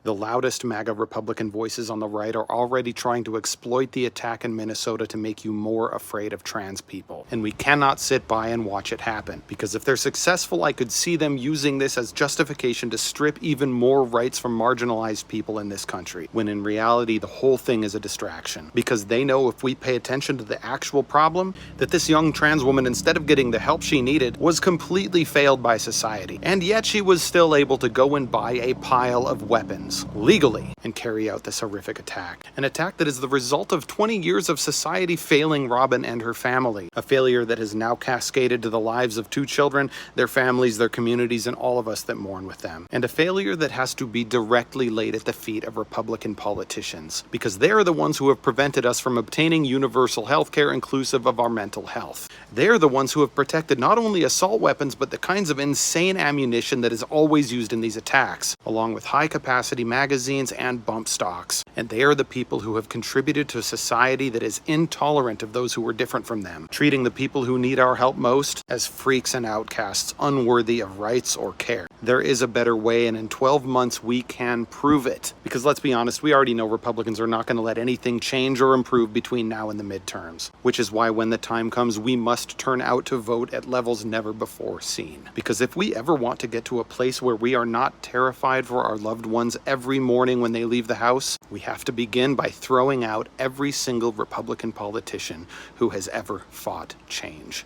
The loudest MAGA Republican voices on the right are already trying to exploit the attack in Minnesota to make you more afraid of trans people. And we cannot sit by and watch it happen, because if they're successful, I could see them using this as justification to strip even more rights from marginalized people in this country, when in reality the whole thing is a distraction. Because they know if we pay attention to the actual problem, that this young trans woman, instead of getting the help she needed, was completely failed by society. And yet she was still able to go and buy a pile of weapons legally and carry out this horrific attack. An attack that is the result of 20 years of society failing Robin and her family. A failure that has now cascaded to the lives of 2 children, their families, their communities, and all of us that mourn with them. And a failure that has to be directly laid at the feet of Republican politicians, because they are the ones who have prevented us from obtaining universal health care inclusive of our mental health. They're the ones who have protected not only assault weapons, but the kinds of insane ammunition that is always used in these attacks, along with high-capacity magazines and bump stocks. And they are the people who have contributed to a society that is intolerant of those who are different from them, treating the people who need our help most as freaks and outcasts, unworthy of rights or care. There is a better way, and in 12 months we can prove it. Because let's be honest, we already know Republicans are not going to let anything change or improve between now and the midterms. Which is why when the time comes, we must turn out to vote at levels never before seen. Because if we ever want to get to a place where we are not terrified for our loved ones every morning when they leave the house, we have to begin by throwing out every single Republican politician who has ever fought change.